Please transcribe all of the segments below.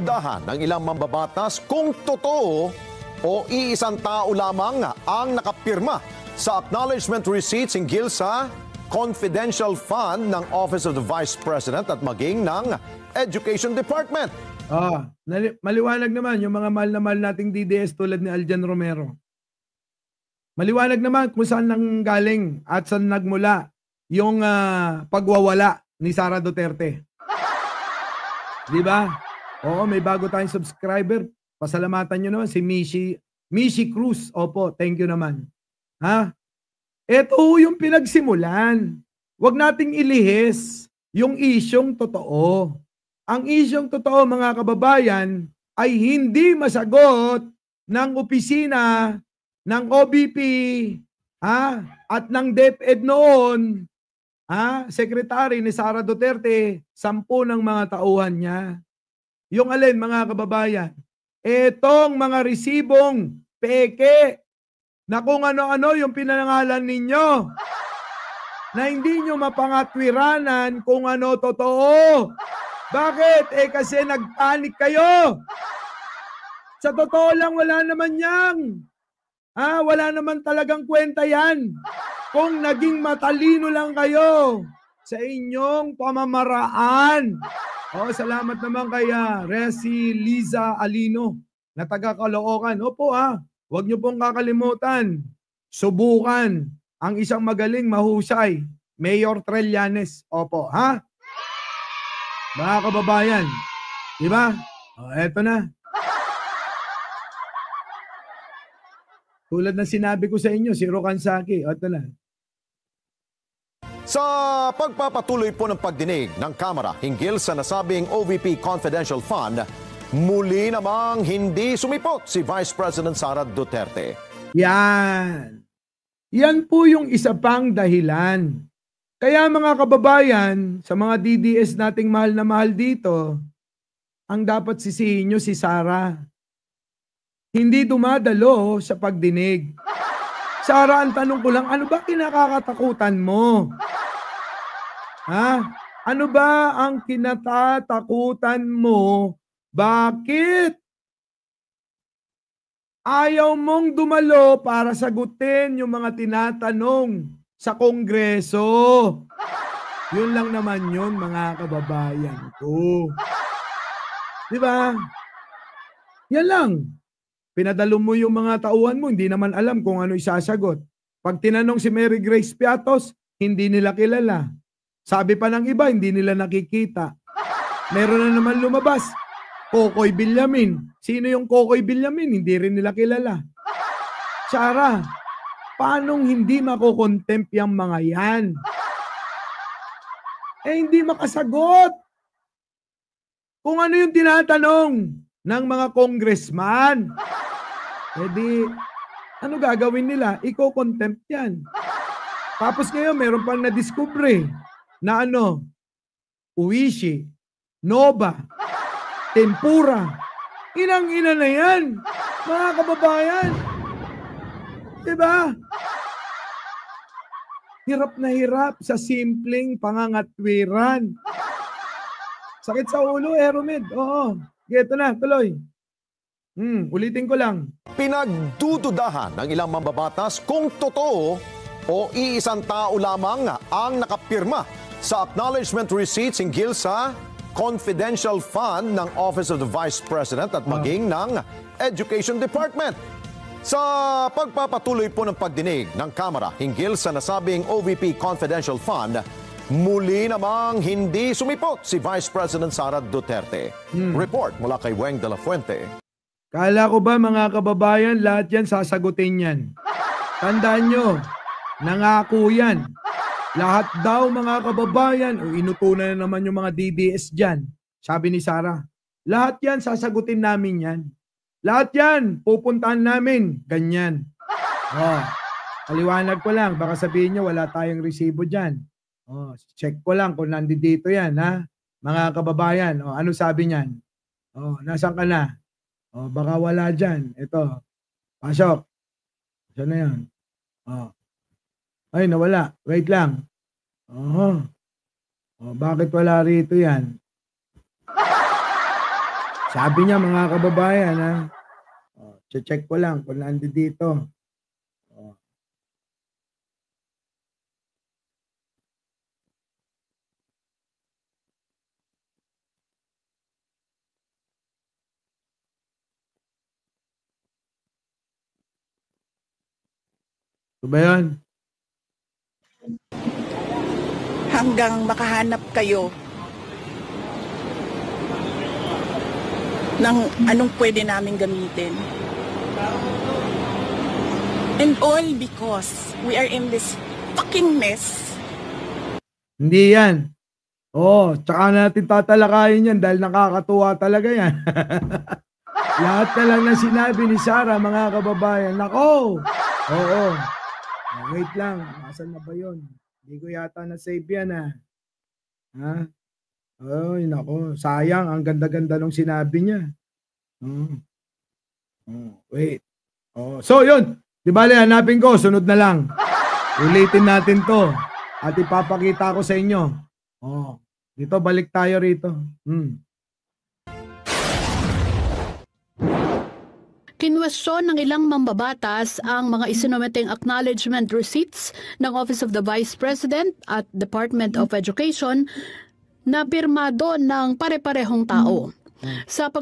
Pinagdududahan ng ilang mambabatas kung totoo o iisang tao lamang ang nakapirma sa acknowledgement receipts hinggil sa confidential fund ng Office of the Vice President at maging ng Education Department. Maliwanag naman yung mga mahal na mahal nating DDS tulad ni Aljan Romero. Maliwanag naman kung saan nang galing at saan nagmula yung pagwawala ni Sara Duterte. Di ba? Oo, may bago tayong subscriber. Pasalamatan nyo naman si Mishi Cruz. Opo, thank you naman. Ha? Ito yung pinagsimulan. Huwag nating ilihis yung isyong totoo. Ang isyong totoo, mga kababayan, ay hindi masagot ng opisina ng OBP at ng DepEd noon, secretary ni Sara Duterte, 10 ng mga tauhan niya. Yung alin, mga kababayan? Etong mga resibong peke na kung ano-ano yung pinangalan ninyo na hindi nyo mapangatwiranan kung ano totoo. Bakit? Kasi nagpanik kayo. Sa totoo lang, wala naman yang. Wala naman talagang kwenta yan. Kung naging matalino lang kayo sa inyong pamamaraan. Salamat naman kay Resi Liza Alino na taga Caloocan. Opo huwag niyo pong kakalimutan. Subukan ang isang magaling mahusay, Mayor Trillanes. Opo, mga kababayan. Diba? Eto na. Tulad ng sinabi ko sa inyo, si Rocan Saki. Eto na. Sa pagpapatuloy po ng pagdinig ng Kamara hinggil sa nasabing OVP Confidential Fund, muli namang hindi sumipot si Vice President Sara Duterte. Yan. Yan po yung isa pang dahilan. Kaya mga kababayan, sa mga DDS nating mahal na mahal dito, ang dapat sisihin nyo si Sara. Hindi dumadalo sa pagdinig. Sara, ang tanong ko lang, ano ba kinakatakutan mo? Ano ba ang kinatatakutan mo? Bakit ayaw mong dumalo para sagutin yung mga tinatanong sa Kongreso? Yun lang naman yun, mga kababayan ko. Di ba? Yan lang. Pinadalo mo yung mga tauhan mo, hindi naman alam kung ano isasagot. Pag tinanong si Mary Grace Piatos, hindi nila kilala. Sabi pa ng iba, hindi nila nakikita. Meron na naman lumabas, Kokoy Villamin. Sino yung Kokoy Villamin? Hindi rin nila kilala. Sara, paanong hindi makukontempt yung mga yan? Hindi makasagot. Kung ano yung tinatanong ng mga congressman, ano gagawin nila? Iko-contempt yan. Tapos ngayon, meron pang na-discover na Uwishi, Nova, Tempura. Inang-ina na yan, mga kababayan. Diba? Hirap na hirap sa simpleng pangangatwiran. Sakit sa ulo, Aeromed. Oo. Ito na, tuloy. Ulitin ko lang. Pinagdududahan ng ilang mambabatas kung totoo o iisang tao lamang ang nakapirma sa acknowledgement receipts hinggil sa confidential fund ng Office of the Vice President at maging ng Education Department. Sa pagpapatuloy po ng pagdinig ng Kamara hinggil sa nasabing OVP Confidential Fund, muli namang hindi sumipot si Vice President Sara Duterte. Report mula kay Weng de la Fuente. Kala ko ba, mga kababayan, lahat yan sasagutin yan? Tandaan nyo, nangako yan. Lahat daw, mga kababayan, inutunan na naman yung mga DDS dyan. Sabi ni Sara, lahat yan sasagutin namin yan. Lahat yan, pupuntahan namin. Ganyan. Paliwanag ko lang, baka sabihin nyo wala tayong resibo dyan. Check ko lang kung nandito yan, ha? Mga kababayan, ano sabi niyan? Nasaan ka na? Baka wala dyan. Ito, pasok. Saan na yan? Ay, nawala. Wait lang. Bakit wala rito yan? Sabi niya mga kababayan, ha? Check ko lang kung nandito. Oh. Ito ba yun? Hanggang makahanap kayo ng anong pwede namin gamitin. And all because we are in this fucking mess. Hindi yan. Tsaka natin tatalakayin yan dahil nakakatuwa talaga yan. Lahat na lang na sinabi ni Sarah, mga kababayan. Nako! Oo. Wait lang. Nasaan na ba yun? Hindi ko yata na-save yan, ha? Ay, nako. Sayang. Ang ganda-ganda nung sinabi niya. Wait. So, yun. Di bale, hanapin ko. Sunod na lang. Ulitin natin to. At ipapakita ko sa inyo. Dito, balik tayo rito. Kinwestiyon ng ilang mambabatas ang mga isinumeteng acknowledgement receipts ng Office of the Vice President at Department of Education na pirmado ng pare-parehong tao. Sa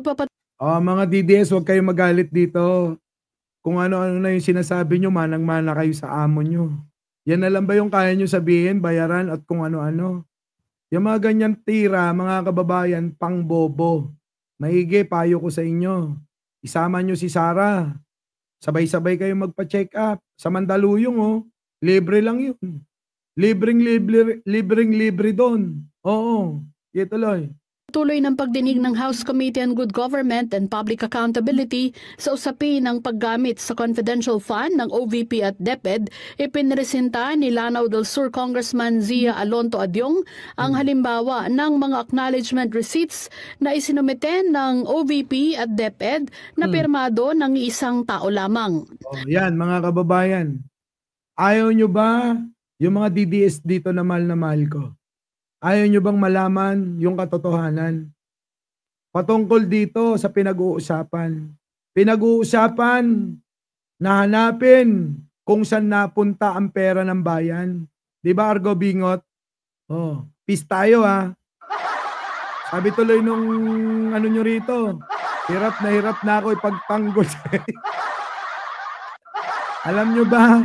mga DDS, huwag kayong magalit dito. Kung ano-ano na yung sinasabi nyo, manang-mana kayo sa amo nyo. Yan na lang ba yung kaya nyo sabihin, bayaran at kung ano-ano? Yung mga ganyan tira, mga kababayan, pang bobo. Maigi, payo ko sa inyo. Isama nyo si Sarah. Sabay-sabay kayo magpa-check up. Sa Mandaluyong, libre lang yun. Libreng-libre doon. Oo, ituloy. Tuloy ng pagdinig ng House Committee on Good Government and Public Accountability sa usapin ng paggamit sa confidential fund ng OVP at DepEd, ipinresenta ni Lanao del Sur Congressman Zia Alonto Adyong ang halimbawa ng mga acknowledgement receipts na isinumite ng OVP at DepEd na pirmado ng isang tao lamang. Yan mga kababayan, ayaw nyo ba yung mga DDS dito na mahal ko? Ayaw nyo bang malaman yung katotohanan? Patungkol dito sa pinag-uusapan. Pinag-uusapan na hanapin kung saan napunta ang pera ng bayan. Di ba, Argo Bingot? Peace tayo, ha? Sabi tuloy nung ano nyo rito, hirap na ako ipagtanggol. Alam nyo ba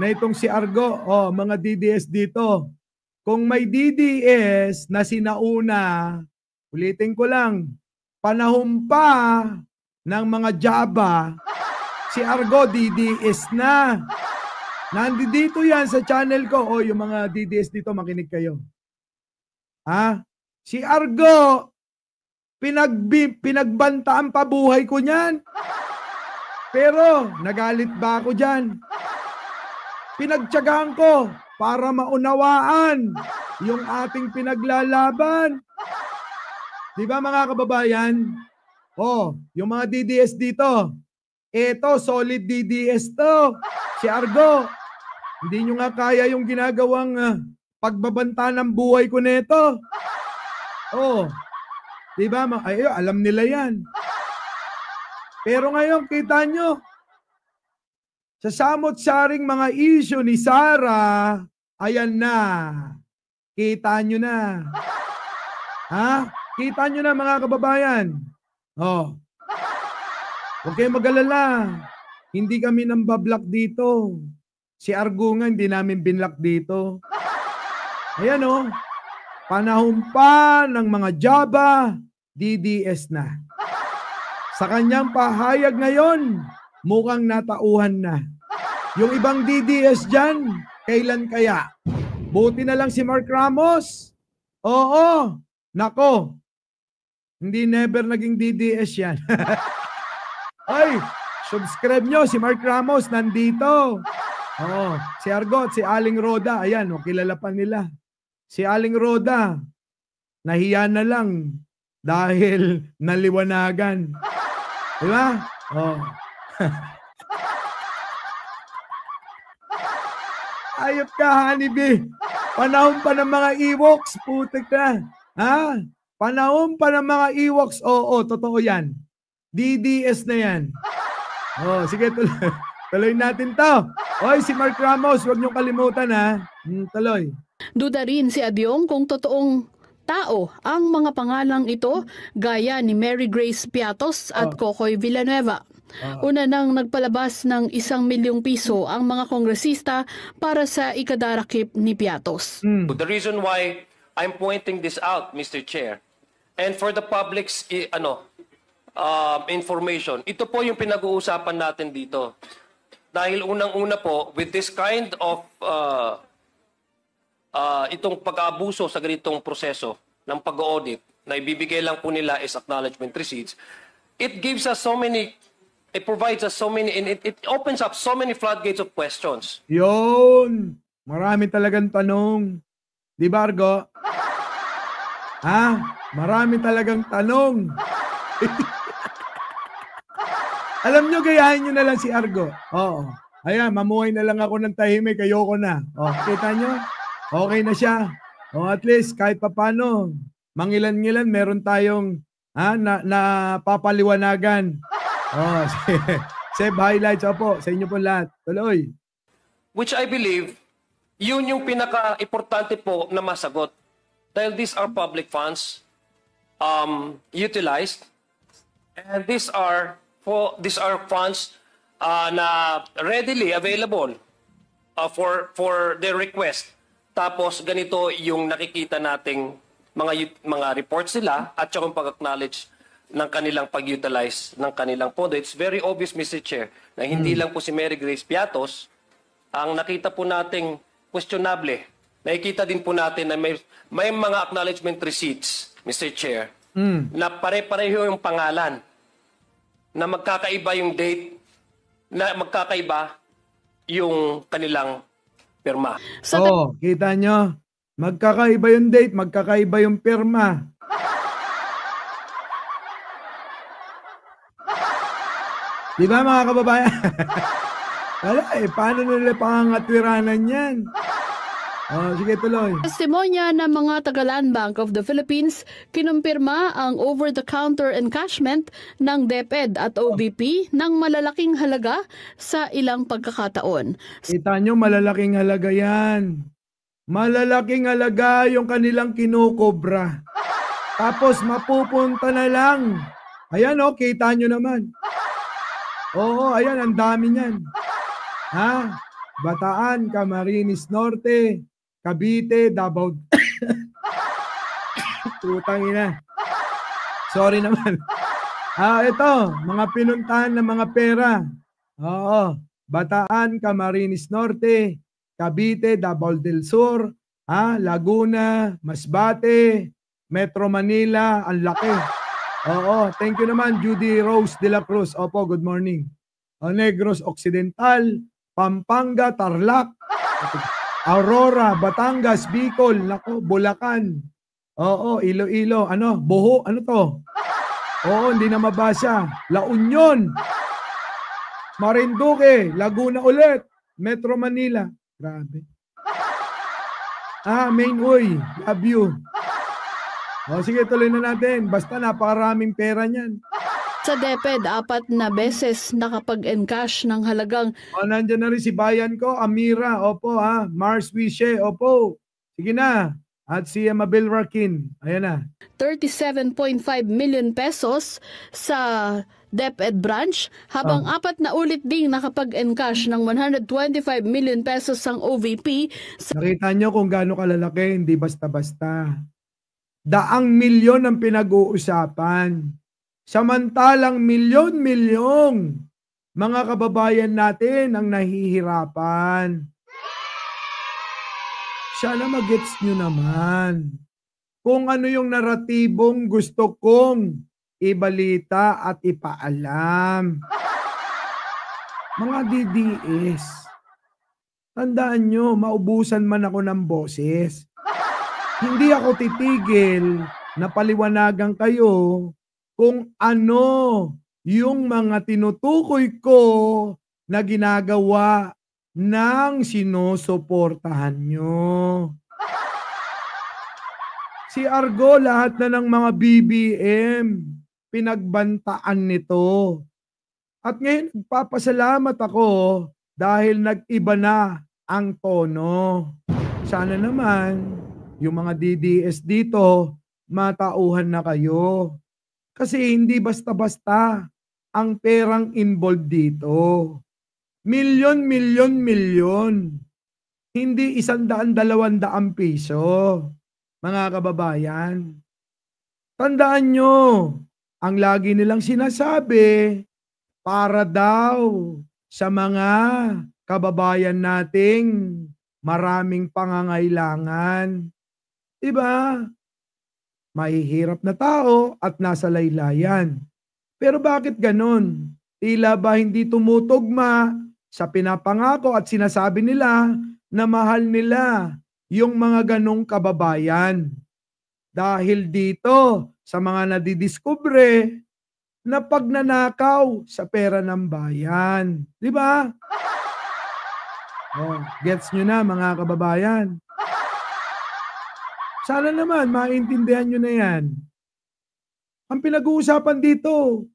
na itong si Argo, mga DDS dito, kung may DDS na sinauna, ulitin ko lang, panahon pa ng mga Java, si Argo DDS na. Nandito yan sa channel ko. Yung mga DDS dito, makinig kayo. Si Argo, pinagbanta ang pabuhay ko niyan. Pero, nagalit ba ako dyan? Pinagtyagaan ko para maunawaan yung ating pinaglalaban. Di ba mga kababayan? Yung mga DDS dito, eto, solid DDS to. Si Argo, hindi nyo nga kaya yung ginagawang pagbabanta ng buhay ko neto. Di ba? Alam nila yan. Pero ngayon, kita nyo, sa samot-saring mga issue ni Sarah, ayan na. Kita nyo na. Kita nyo na mga kababayan. Huwag kayong mag-alala. Hindi kami nang bablock dito. Si Argo nga, hindi namin binlock dito. Ayan panahon pa ng mga Java, DDS na. Sa kanyang pahayag ngayon, mukhang natauhan na. Yung ibang DDS dyan, kailan kaya? Buti na lang si Mark Ramos. Nako. Hindi never naging DDS yan. Ay, subscribe nyo. Si Mark Ramos nandito. Si Argot, si Aling Roda. Ayan, kilala pa nila. Si Aling Roda, nahiya na lang dahil naliwanagan. Diba? Ayop ka, honeybee. Panahon pa ng mga Ewoks, putik na. Panahon pa ng mga Ewoks, oo, totoo yan. DDS na yan. Oh, sige, tuloy natin to. Oy, si Mark Ramos, huwag niyong kalimutan ha. Tuloy. Duda rin si Adyong kung totoong tao ang mga pangalang ito gaya ni Mary Grace Piatos at Kokoy Villanueva. Una nang nagpalabas ng 1 milyong piso ang mga kongresista para sa ikadarakip ni Piatos. The reason why I'm pointing this out, Mr. Chair, and for the public's information, ito po yung pinag-uusapan natin dito. Dahil unang-una po, with this kind of itong pag-aabuso sa ganitong proseso ng pag-audit na ibibigay lang po nila is acknowledgement receipts, it gives us so many, it provides us so many, and it opens up so many floodgates of questions. Yun. Marami talagang tanong. Di ba, Argo? Ha? Marami talagang tanong. Alam nyo, gayahin nyo na lang si Argo. Oo. Ayan, mamuhay na lang ako ng tahimik. Ayoko na. O, kita nyo? Okay na siya. O, at least, kahit papano, mangilan-ngilan, meron tayong napapaliwanagan. O, save highlights. Opo, sa inyo po lahat. Tuloy. Which I believe, yun yung pinaka-importante po na masagot. Dahil these are public funds utilized, and these are funds na readily available for their request. Tapos ganito yung nakikita nating mga reports nila at saka yung pag-acknowledge ng kanilang pag-utilize ng kanilang pondo. It's very obvious, Mr. Chair, na hindi lang po si Mary Grace Piatos ang nakita po nating questionable. Nakikita din po natin na may mga acknowledgement receipts, Mr. Chair, na pare-pareho yung pangalan, na magkakaiba yung date, na magkakaiba yung kanilang pirma. Kita nyo? Magkakaiba yung date, magkakaiba yung pirma. Di ba mga kababayan? Wala paano nila pangangatwiranan yan? Sige, tuloy. Testimonya ng mga Tagalan Bank of the Philippines, kinumpirma ang over-the-counter encashment ng DepEd at OVP ng malalaking halaga sa ilang pagkakataon. Kita nyo, malalaking halaga yan. Malalaking halaga yung kanilang kinukobra. Tapos mapupunta na lang. Ayan kita nyo naman. Oo, ayan, ang dami niyan. Ha? Bataan, Camarines Norte, Cavite, Davao. Tutang ina. Sorry naman. Ito, mga pinuntahan ng mga pera. Oo. Bataan, Camarines Norte, Cavite, Davao del Sur, Laguna, Masbate, Metro Manila, ang laki. Oo, thank you naman, Judy Rose de la Cruz. Opo, good morning. Negros Occidental, Pampanga, Tarlac, Aurora, Batangas, Bicol, nako, Bulacan. Oo, Iloilo, Boho, ano to? Oo, hindi na mabasa. La Union, Marinduque, Laguna ulit, Metro Manila. Grabe. Main Uy, love you. Sige, tuloy na natin. Basta napakaraming pera niyan. Sa DepEd, 4 na beses nakapag-encash ng halagang... Nandiyan na rin si bayan ko, Amira, opo Mars Wishe, opo. Sige na. At si Mabel Rakin, ayan na. 37.5 million pesos sa DepEd branch, habang 4 na ulit ding nakapag-encash ng 125 million pesos ang OVP. Nakita nyo kung gaano kalalaki, hindi basta-basta. Daang milyon ang pinag-uusapan. Samantalang milyon-milyong mga kababayan natin ang nahihirapan. Sana mag-gets nyo naman kung ano yung naratibong gusto kong ibalita at ipaalam. Mga DDS, tandaan nyo, maubusan man ako ng boses. Hindi ako titigil na paliwanagan kayo kung ano yung mga tinutukoy ko na ginagawa ng sinusuportahan nyo. Si Argo, lahat na ng mga BBM, pinagbantaan nito. At ngayon, nagpapasalamat ako dahil nag-iba na ang tono. Sana naman, yung mga DDS dito, matauhan na kayo. Kasi hindi basta-basta ang perang involved dito. Milyon. Hindi 100, 200 piso. Mga kababayan, tandaan nyo, ang lagi nilang sinasabi, para daw sa mga kababayan nating maraming pangangailangan. Diba? Mahihirap na tao at nasa laylayan. Pero bakit ganon? Tila ba hindi tumutugma sa pinapangako at sinasabi nila na mahal nila yung mga ganong kababayan? Dahil dito sa mga nadidiskubre na pagnanakaw sa pera ng bayan. Di ba? Oh, gets nyo na mga kababayan. Sana naman maintindihan nyo na yan. Ang pinag-uusapan dito,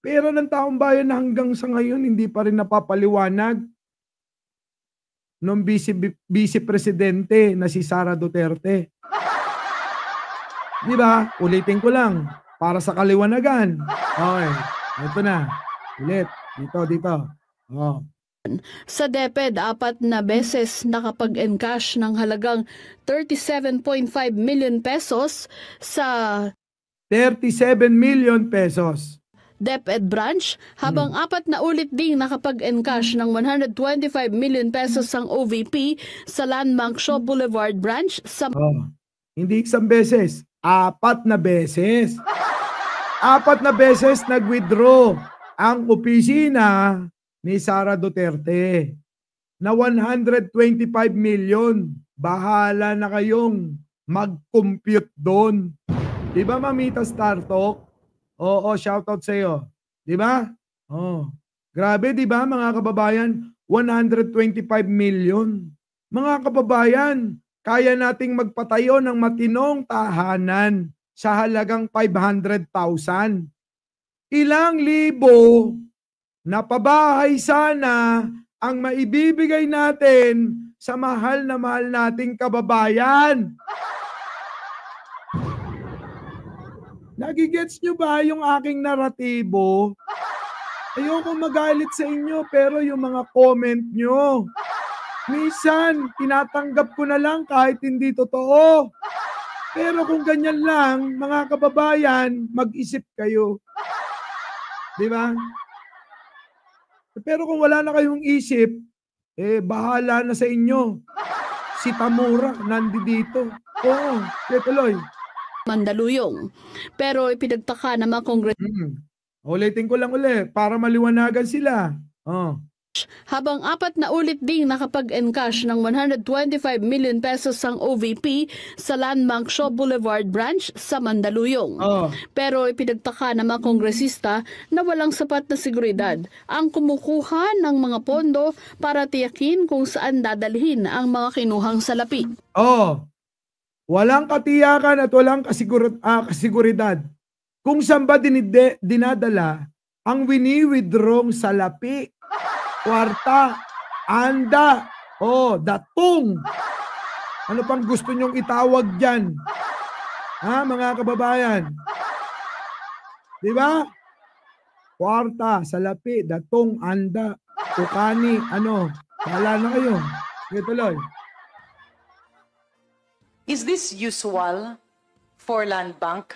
pera ng taong bayan na hanggang sa ngayon hindi pa rin napapaliwanag ng vice presidente na si Sara Duterte. Di ba? Ulitin ko lang para sa kaliwanagan. Okay, ito na. Ulit. Dito. Oh. Sa DepEd, 4 na beses nakapag-encash ng halagang 37.5 million pesos sa 37 million pesos. DepEd branch, habang 4 na ulit ding nakapag-encash ng 125 million pesos ang OVP sa Landmark Shaw Boulevard branch sa Hindi isang beses, 4 na beses. 4 na beses nag-withdraw ang opisina ni Sara Duterte na 125 million. Bahala na kayong mag-compute doon. Di ba, Mamita Star Talk? Oo, shoutout sa iyo. Di ba? Oh. Grabe, di ba, mga kababayan? 125 million. Mga kababayan, kaya nating magpatayo ng matinong tahanan sa halagang 500,000. Ilang libo na pabahay sana ang maibibigay natin sa mahal na mahal nating kababayan. Nagigets nyo ba yung aking naratibo? Ayoko magalit sa inyo pero yung mga comment nyo, minsan tinatanggap ko na lang kahit hindi totoo. Pero kung ganyan lang, mga kababayan, mag-isip kayo. Di ba? Pero kung wala na kayong isip, bahala na sa inyo. Si Tamura, nandito. Oo, tuloy. Mandaluyong. Pero ipinagtaka ng mga Ulitin ko lang para maliwanagan sila. habang 4 na ulit ding nakapag-encash ng 125 million pesos ang OVP sa Landmark Shaw Boulevard branch sa Mandaluyong. Pero ipinagtaka ng mga kongresista na walang sapat na seguridad ang kumukuha ng mga pondo para tiyakin kung saan dadalhin ang mga kinuhang salapi. Walang katiyakan at walang kasiguridad. Kung saan ba dinadala ang wini-withdrawng salapi, kwarta, anda, datong. Ano pang gusto nyong itawag dyan? Mga kababayan? Di ba? Kwarta, salapi, datong, anda, tukani, Bahala na kayo. Sige, tuloy. Is this usual for land bank?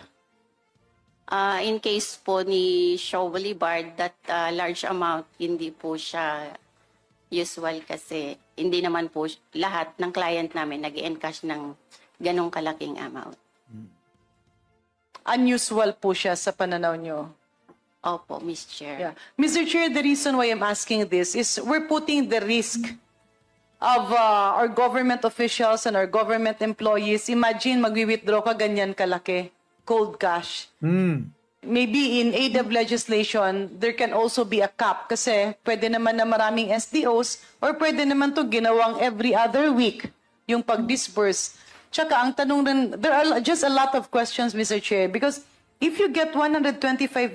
In case po ni Shaw Boulevard, that large amount, hindi po siya usual kasi hindi naman po lahat ng client namin nag-encash ng ganong kalaking amount. Unusual po siya sa pananaw nyo? Opo, Ms. Chair. Yeah. Mr. Chair, the reason why I'm asking this is we're putting the risk of our government officials and our government employees. Imagine, magwi-withdraw ka ganyan kalaki, cold cash. Maybe in aid of legislation, there can also be a cap kasi pwede naman na maraming SDOs or pwede naman to ginawang every other week yung pag-disburse. Tsaka ang tanong rin, there are just a lot of questions, Mr. Chair, because if you get 125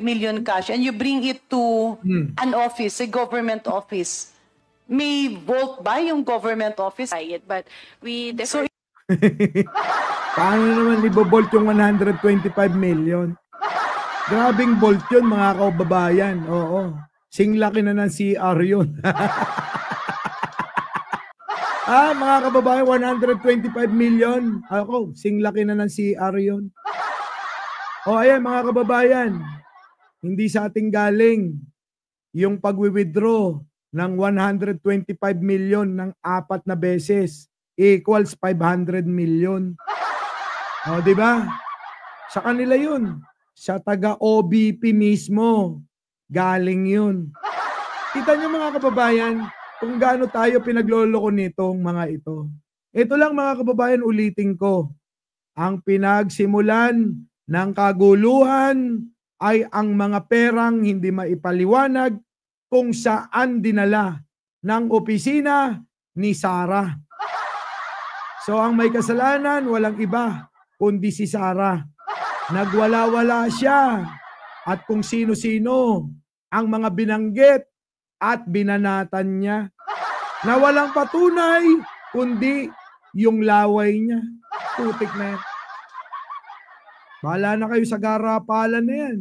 million cash and you bring it to an office, a government office, may vote ba yung government office? But we So, Paano naman ibobolt yung 125 million? Grabing bolt yun, mga kababayan. Oo. Singlaki na ng CR yun. Mga kababayan, 125 million. Ako, singlaki na ng CR yun. Ayan, mga kababayan. Hindi sa ating galing yung pag-withdraw ng 125 million ng 4 na beses equals 500 million. Di ba? Sa kanila yun. Sa taga-OBP mismo. Galing yun. Kita niyo mga kababayan, kung gaano tayo pinagloloko nitong mga ito. Ito lang mga kababayan, ulitin ko. Ang pinagsimulan ng kaguluhan ay ang mga perang hindi maipaliwanag kung saan dinala ng opisina ni Sara. So ang may kasalanan, walang iba kundi si Sara. Nagwala-wala siya at kung sino-sino ang mga binanggit at binanatan niya na walang patunay kundi yung laway niya. Putik na yan. Bahala na kayo sa garapalan na yan.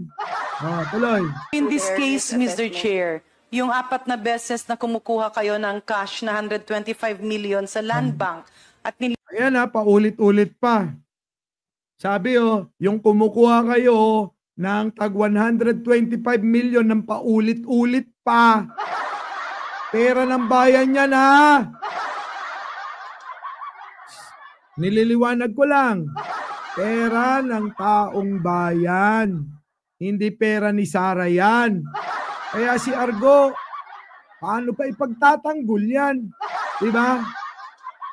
Tuloy. in this case, Mr. Chair, yung 4 na beses na kumukuha kayo ng cash na 125 million sa Land Bank at Ayan paulit-ulit pa. Sabi yung kumukuha kayo ng tag 125 million ng paulit-ulit pa. Pera ng bayan yan Nililiwanag ko lang. Pera ng taong bayan. Hindi pera ni Sara yan. Kaya si Argo, paano pa ipagtatanggol yan? Diba?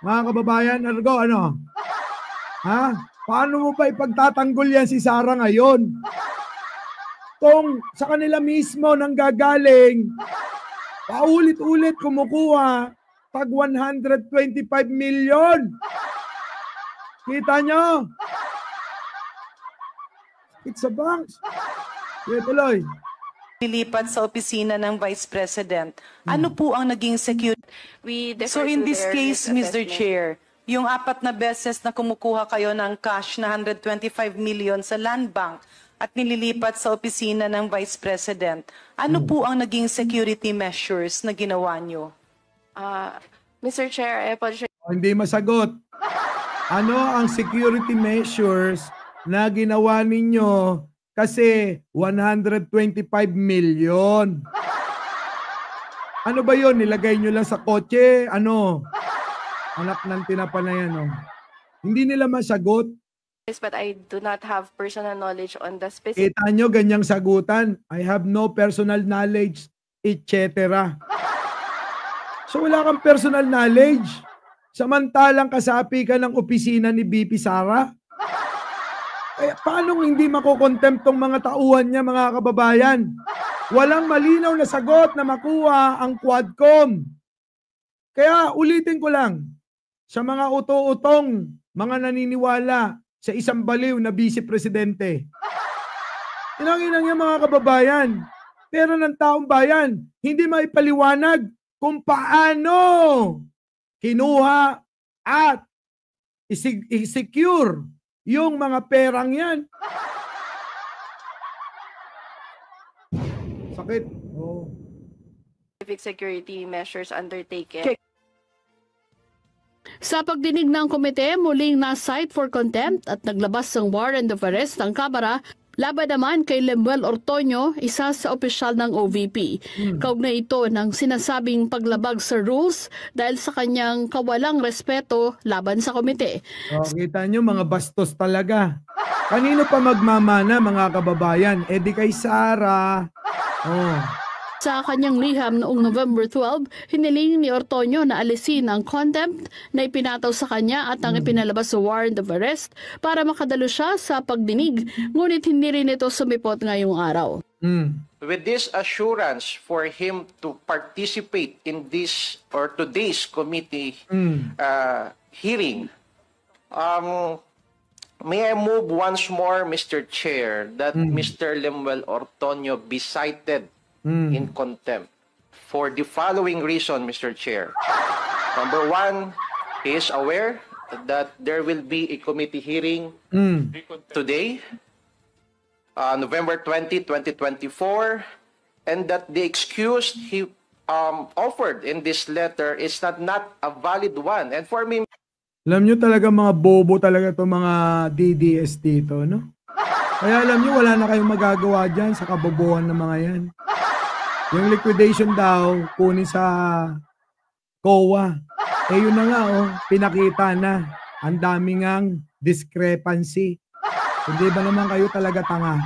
Mga kababayan, Argo, ano? Paano mo pa ipagtatanggol yan si Sara ngayon? Kung sa kanila mismo nang gagaling, paulit-ulit kumukuha pag 125 million. Kita nyo? It's a bank. Tuloy. Lilipat sa opisina ng Vice President. Ano po ang naging security? So in this case, Mr. Chair, yung 4 na beses na kumukuha kayo ng cash na 125 million sa Land Bank at nililipat sa opisina ng Vice President, ano po ang naging security measures na ginawa nyo? Mr. Chair, I apologize. Hindi masagot. Ano ang security measures na ginawa ninyo kasi 125 million? Ano ba yon? Nilagay nyo lang sa kotse? Ano? Anak ng tinapa na yan. Hindi nila masagot. But I do not have personal knowledge on the specific. Kita nyo ganyang sagutan. I have no personal knowledge, etc. So wala kang personal knowledge. Samantalang kasapi ka ng opisina ni BP Sara. Paano hindi makokontempt tong mga tauhan niya, mga kababayan? Walang malinaw na sagot na makuha ang Quadcom. Kaya ulitin ko lang, sa mga uto-utong mga naniniwala sa isang baliw na vice-presidente. Inang-inang niya mga kababayan, pero ng taong bayan, hindi maipaliwanag kung paano kinuha at i-secure yung mga perang yan. Sakit. Specific security measures undertaken. Sa pagdinig ng komite, muling na-cite for contempt at naglabas ng warrant of arrest ang Kamara laban naman kay Lemuel Ortoño, isa sa opisyal ng OVP. Kaugnay ito ng sinasabing paglabag sa rules dahil sa kanyang kawalang respeto laban sa komite. Kita nyo, mga bastos talaga. Kanino pa magmamana, mga kababayan? Di kay Sara. Sa kanyang liham noong November 12, hiniling ni Ortoño na alisin ang contempt na ipinataw sa kanya at ang ipinalabas sa warrant of arrest para makadalo siya sa pagdinig, ngunit hindi rin ito sumipot ngayong araw. With this assurance for him to participate in this or today's committee hearing, May I move once more, Mr. Chair, that Mr. Lemuel Ortonio be cited in contempt for the following reason, Mr. Chair. Number one, he is aware that there will be a committee hearing today, November 20, 2024, and that the excuse he offered in this letter is not a valid one. And for me, Alam nyo talaga mga bobo talaga to mga DDS dito, no? Kaya alam nyo, wala na kayong magagawa dyan sa kabobohan ng mga yan. Yung liquidation daw, kunin sa COA. Eh yun na nga, oh, pinakita na. Ang daming ngang discrepancy. Hindi ba naman kayo talaga tanga?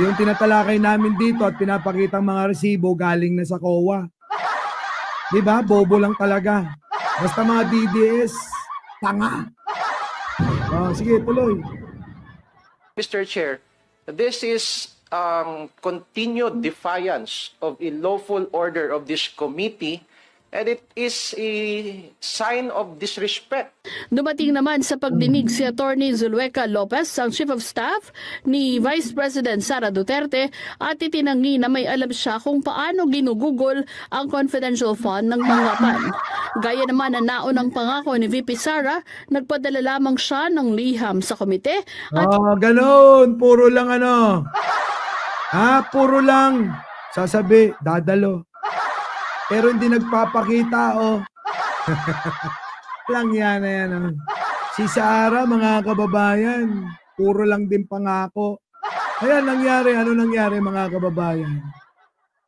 Yung tinatalakay namin dito at pinapakitang mga resibo galing na sa COA. Diba? Bobo lang talaga. Basta mga DDS, tanga. Oh, sige, tuloy. Mr. Chair, this is continued defiance of a lawful order of this committee, and it is a sign of disrespect. Dumating naman sa pagdinig si Attorney Zulueca Lopez, ang Chief of Staff ni Vice President Sara Duterte, at itinanggi na may alam siya kung paano ginugugol ang confidential fund ng tanggapan. Gaya naman na naunang pangako ni VP Sara, nagpadala lamang siya ng liham sa komite at Ganun. Puro lang puro lang sasabi, dadalo. Pero hindi nagpapakita, oh. Lang yan na yan, oh. Si Sara, mga kababayan, puro lang din pangako. Ayan, ano nangyari mga kababayan?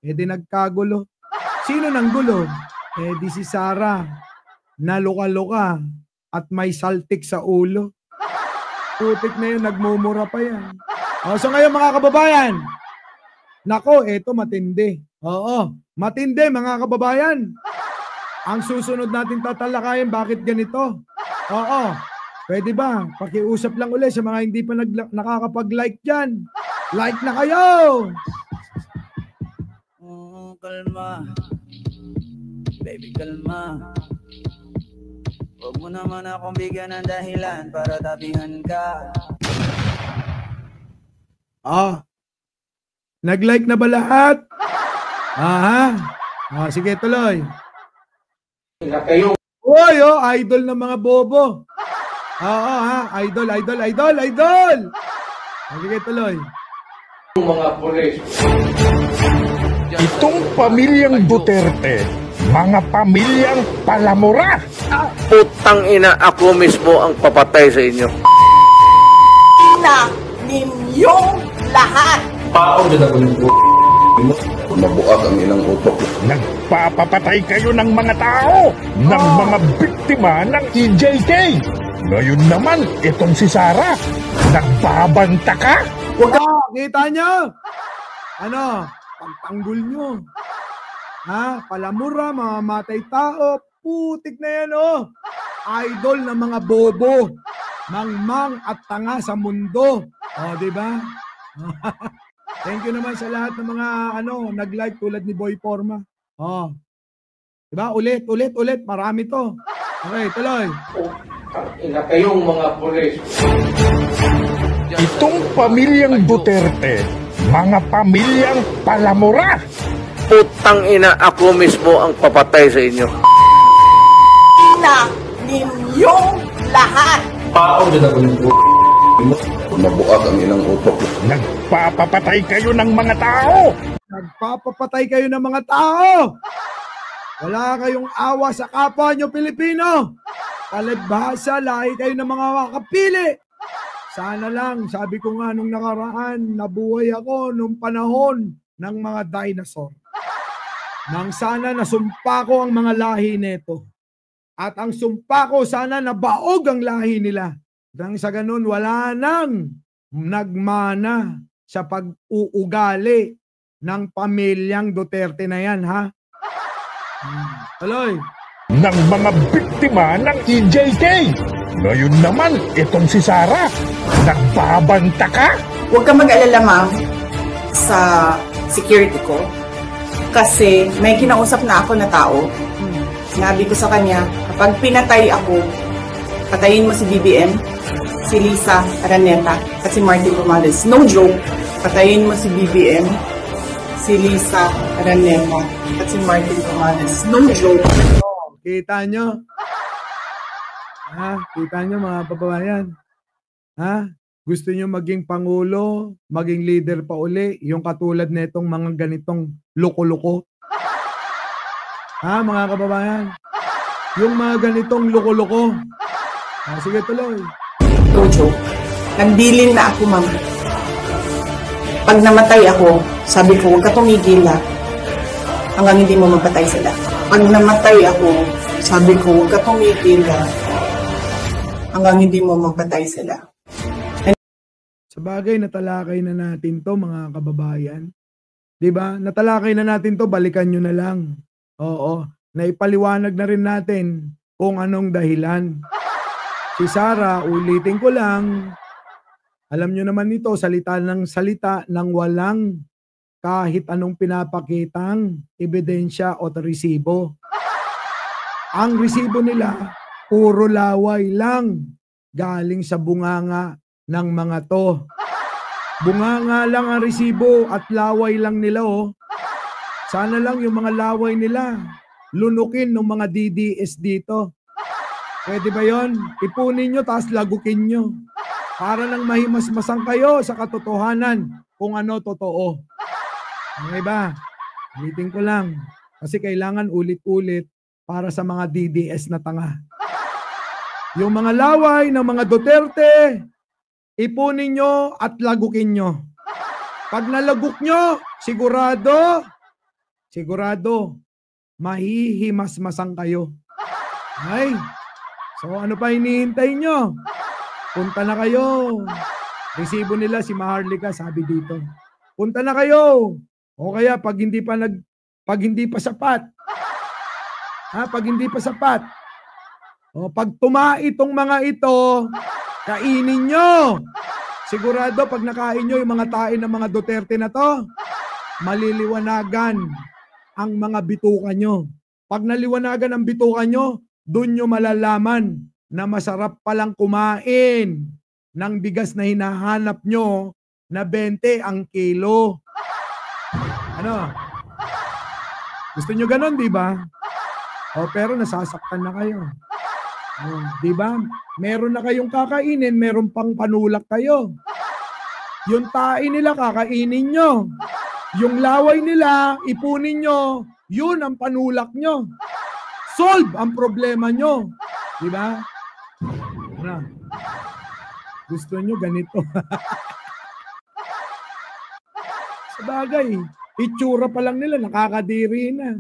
Eh di nagkagulo. Sino nang gulo? Eh di si Sara, na luka-luka at may saltik sa ulo. Putik na yun, nagmumura pa yan. So ngayon mga kababayan, nako, eto matindi. Oo, matindi mga kababayan. Ang susunod natin tatalakayin, bakit ganito? Oo, pwede ba? Pakiusap lang ulit sa mga hindi pa nakakapag-like dyan. Like na kayo! Oh, kalma. Baby, kalma. Huwag mo naman akong bigyan ng dahilan para tabihan ka. Nag-like na ba lahat? Sige, tuloy. Uy, idol ng mga bobo. Idol. Sige, tuloy. Mga pulis. Itong pamilyang Duterte, mga pamilyang palamura. Putang ina, ako mismo ang papatay sa inyo. Na ninyong lahat. Paong din ako ng Mabuak ang ilang utok. Nagpapapatay kayo ng mga tao, ng mga biktima ng EJK. Ngayon naman, itong si Sara, nagbabanta ka? Kita nyo? Pagtanggol nyo. Palamura, mamamatay tao. Putik na yan, Idol ng mga bobo. Mangmang at tanga sa mundo. Diba? Thank you naman sa lahat ng mga nag-like tulad ni Boy Forma. Diba? Ulit. Marami to. Okay, tuloy. Ina kayong mga pulis. Itong pamilyang Duterte, mga pamilyang palamura. Putang ina, ako mismo ang papatay sa inyo. Na ninyong lahat. Paong din ako ng Mabuak ang ilang utok. Nagpapapatay kayo ng mga tao. Wala kayong awa sa kapwa nyo Pilipino. Palibhasa, lahi kayo ng mga makapili. Sana lang, sabi ko nga nung nakaraan, nabuhay ako nung panahon ng mga dinosaur. Nang sana nasumpa ko ang mga lahi neto. At ang sumpa ko, sana nabaog ang lahi nila. Nang sa ganun, wala nang nagmana sa pag-uugali ng pamilyang Duterte na yan, ha? Tuloy. Ng mga biktima ng EJK. Ngayon naman, itong si Sara, nagbabanta ka? Huwag ka mag-alala, ma'am, sa security ko. Kasi may kinausap na ako na tao. Sinabi ko sa kanya, kapag pinatay ako, patayin mo si BBM, si Lisa Araneta, at si Martin Romales. No joke, patayin mo si BBM, si Lisa Araneta, at si Martin Romales. No joke. Kita nyo? Kita nyo mga kababayan? Gusto nyo maging pangulo, maging leader pa uli, yung katulad netong mga ganitong loko-loko? Mga kababayan? Yung mga ganitong loko-loko. Sige, tuloy. No joke. Nagbilin na ako, ma'am. Pag namatay ako, sabi ko, huwag ka tumigil ha. Hanggang hindi mo mapatay sila. Pag namatay ako, sabi ko, huwag ka tumigil ha. Hanggang hindi mo mapatay sila. Sa bagay, natalakay na natin to mga kababayan. 'Di ba? Natalakay na natin to, balikan nyo na lang. Oo, naipaliwanag na rin natin kung anong dahilan. Si Sara, ulitin ko lang, alam nyo naman ito, salita ng walang kahit anong pinapakitang ebidensya o resibo. Ang resibo nila, puro laway lang galing sa bunganga ng mga to. Bunganga lang ang resibo at laway lang nila Sana lang yung mga laway nila lunukin ng mga DDS dito. Pwede ba yon? Ipunin nyo tapos lagukin nyo. Para nang mahimasmasan kayo sa katotohanan kung ano totoo. Okay ba? Ulitin ko lang. Kasi kailangan ulit-ulit para sa mga DDS na tanga. Yung mga laway ng mga Duterte, ipunin nyo at lagukin nyo. Pag nalaguk nyo, sigurado, mahihimasmasan kayo. Ay, so ano pa hinihintay nyo? Punta na kayo. Resibo nila si Maharlika, sabi dito. Punta na kayo. O kaya pag hindi pa sapat. Pag hindi pa sapat. O pag tumai itong mga ito, kainin nyo. Sigurado pag nakain nyo yung mga tain ng mga Duterte na to, maliliwanagan ang mga bituka nyo. Pag naliwanagan ang bituka nyo, dun nyo malalaman na masarap palang kumain ng bigas na hinahanap nyo na 20 ang kilo. Ano? Gusto nyo ganon, di ba? Pero nasasaktan na kayo. Di ba? Meron na kayong kakainin, meron pang panulak kayo. Yung tae nila kakainin nyo. Yung laway nila, ipunin nyo. Yun ang panulak nyo. Solve ang problema nyo. Di ba? Ano? Gusto nyo ganito. Sa bagay, itsura pa lang nila, nakakadiri na.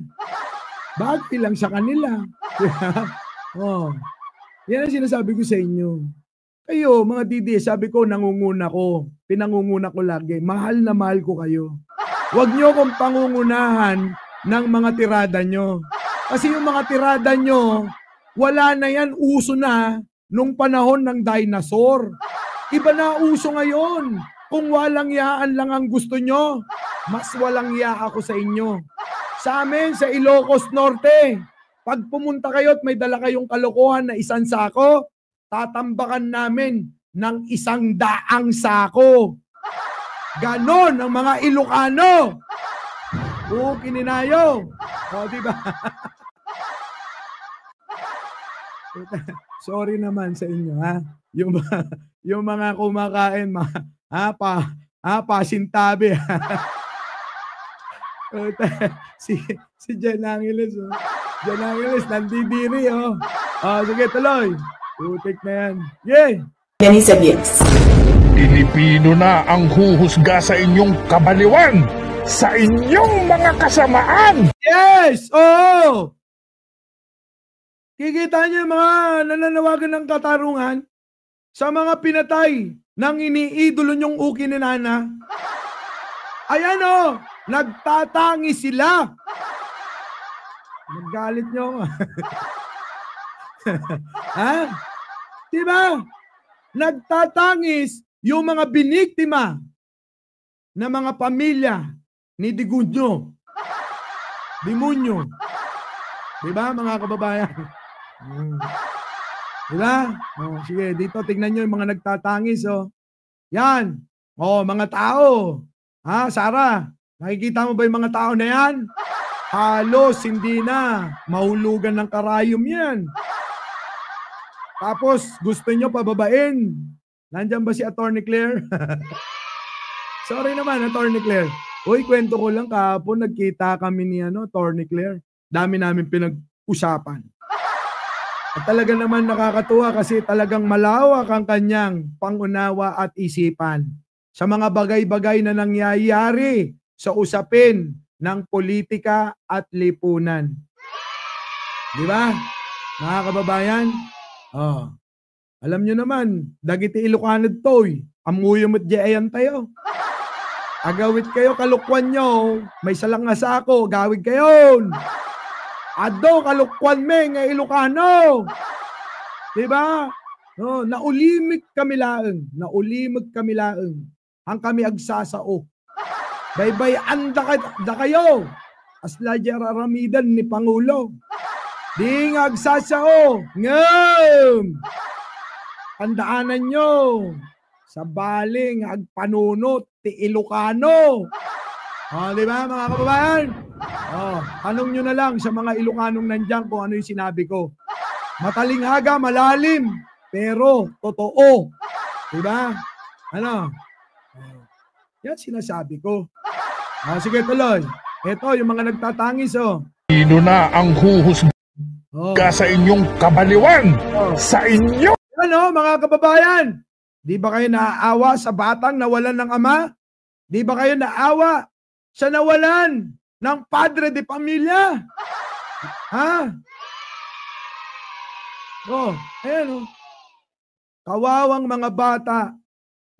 Bagay lang sa kanila. Yan ang sinasabi ko sa inyo. Kayo, mga DDS, sabi ko, nangunguna ko. Pinangunguna ko lagi. Mahal na mahal ko kayo. Huwag nyo kong pangungunahan ng mga tirada nyo. Kasi yung mga tirada nyo, wala na yan, uso na nung panahon ng dinosaur. Iba na uso ngayon. Kung walang yaan lang ang gusto nyo, mas walang ya ako sa inyo. Sa amin, sa Ilocos Norte, pag pumunta kayo at may dala kayong kalokohan na 1 sako, tatambakan namin ng 100 sako. Ganon ang mga Ilocano. Kininayo. Diba? Sorry naman sa inyo, ha? Yung mga kumakain, pasintabi. si Jan Angeles, Jan Angeles, nandidiri, sige, tuloy. Putik na yan. Yeah! Denise Abies. Pilipino na ang huhusga sa inyong kabaliwan, sa inyong mga kasamaan. Yes! Oo! Kikita niyo yung mga nananawagan ng katarungan sa mga pinatay ng iniidolo niyong uki ni Nana. Ayan nagtatangi sila. Naggalit niyo. Ha? Diba? Nagtatangis yung mga biniktima na mga pamilya ni Digunyo. Dimunyo. Diba mga kababayan? Diba? Oh, sige, dito tignan nyo yung mga nagtatangis. Oh. Yan. Oh, mga tao. Ha, Sarah, nakikita mo ba yung mga tao na yan? Halos hindi na mahulugan ng karayom yan. Tapos gusto nyo pababain. Nandyan ba si Attorney Claire? Sorry naman, Attorney Claire. Uy, kwento ko lang, kahapon nagkita kami ni Attorney Claire. Dami namin pinag-usapan. At talaga naman nakakatuwa kasi talagang malawak ang kanyang pangunawa at isipan sa mga bagay-bagay na nangyayari sa usapin ng politika at lipunan. Di ba? Mga kababayan? Oh. Alam nyo naman, dagiti Ilocanod toy, amuyumot di ayan tayo. Agawit kayo, kalukwan nyo, may salang nga sa ako, gawid kayon. Ado, kalukwan me, nga Ilocano. Diba? No, naulimig kami laeng. Naulimig kami laeng. Ang kami agsasao. Baybay anda kayo. Asla jararamidan ni Pangulo. Di nga agsasao. Ngam! Tandaanan nyo. Sa baling agpanunot ti Ilocano. Diba mga kababayan? Tanong nyo na lang sa mga Ilocanong nandiyan kung ano yung sinabi ko. Matalinghaga, malalim, pero totoo. Diba? Ano? Yan sinasabi ko. Sige, tuloy. Ito, yung mga nagtatangis, Sino na ang huhusga sa inyong kabaliwan? Sa inyo! Ano, mga kababayan? Di ba kayo naaawa sa batang nawalan ng ama? Di ba kayo naawa sa nawalan ng padre de pamilya? Ha? Ayan. Kawawang mga bata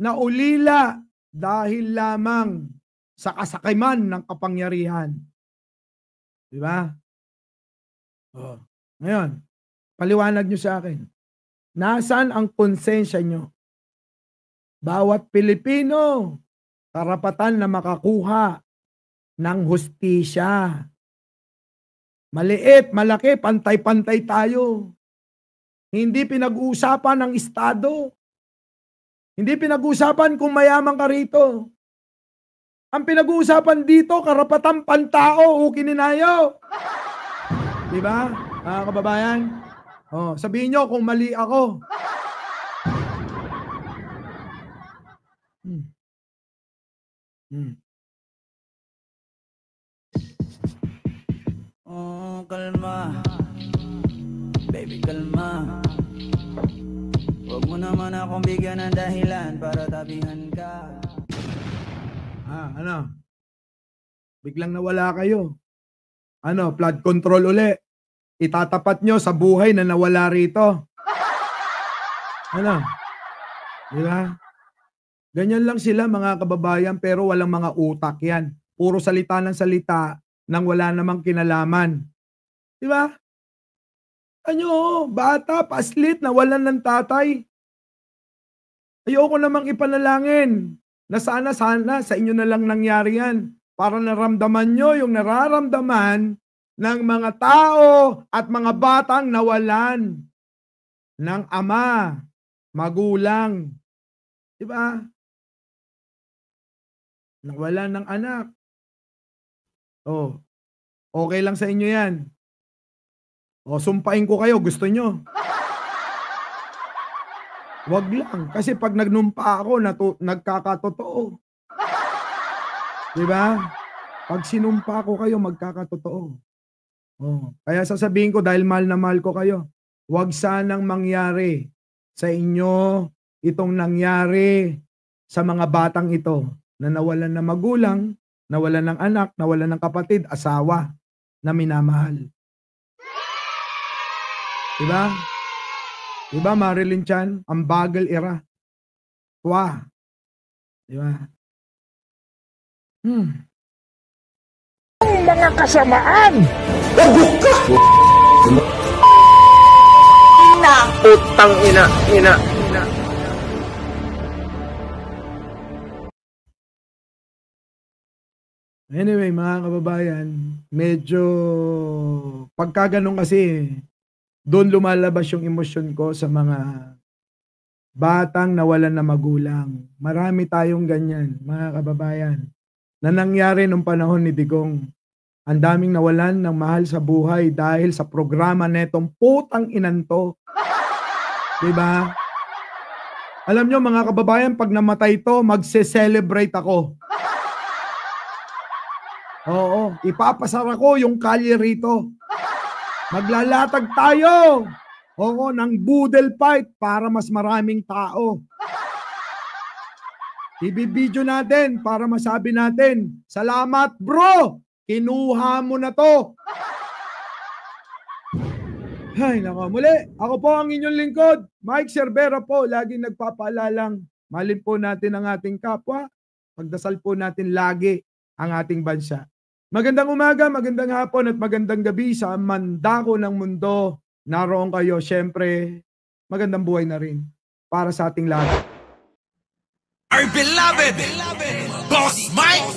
na ulila dahil lamang sa kasakiman ng kapangyarihan. Di ba? Ngayon, paliwanag nyo sa akin. Nasaan ang konsensya nyo? Bawat Pilipino, karapatan na makakuha ng hustisya. Maliit, malaki, pantay-pantay tayo. Hindi pinag-uusapan ng Estado. Hindi pinag-uusapan kung mayaman ka rito. Ang pinag-uusapan dito, karapatan pantao o kininayo. Diba? Mga kababayan? Sabihin nyo kung mali ako. Kalma. Baby, kalma. Huwag mo naman akong bigyan ng dahilan para tabihan ka. Ano? Biglang nawala kayo. Flood control uli. Itatapat nyo sa buhay na nawala rito. Diba? Ganyan lang sila mga kababayan pero walang mga utak yan. Puro salita ng salita nang wala namang kinalaman. Diba? Bata, paslit, nawalan ng tatay. Ayoko namang ipanalangin na sana sa inyo na lang nangyari yan para naramdaman nyo yung nararamdaman ng mga tao at mga batang nawalan ng ama, magulang. Diba? Nawalan ng anak. Okay lang sa inyo yan. Sumpain ko kayo, gusto nyo? Wag lang. Kasi pag nagnumpa ako, nagkakatotoo. Diba? Pag sinumpa ko kayo, magkakatotoo. Kaya sasabihin ko, dahil mahal na mahal ko kayo, wag sanang mangyari sa inyo itong nangyari sa mga batang ito na nawalan ng magulang, nawalan ng anak, nawalan ng kapatid, asawa na minamahal. Diba? Diba, Marilyn Chan? Ang bagal era. Diba? Mga kasamaan! Wagok ka! Utang ina. Anyway, mga kababayan, medyo pagka ganun kasi, Doon lumalabas yung emosyon ko sa mga batang nawalan na magulang. Marami tayong ganyan, mga kababayan, na nangyari nung panahon ni Digong. Ang daming nawalan ng mahal sa buhay dahil sa programa netong putang inanto. Diba? Alam nyo mga kababayan, pag namatay to, magse-celebrate ako. Oo, ipapasar ako yung kalye rito. Maglalatag tayo. Oo, ng boodle fight para mas maraming tao. Ibibidyo natin para masabi natin, salamat bro, kinuha mo na to. Ay, nako. Muli, ako po ang inyong lingkod, Mike Cervera po, laging nagpapaalalang, malin po natin ang ating kapwa, pagdasal po natin lagi ang ating bansa. Magandang umaga, magandang hapon at magandang gabi sa mandako ng mundo. Naroon kayo, syempre, magandang buhay na rin para sa ating lahat. Our beloved Boss Mike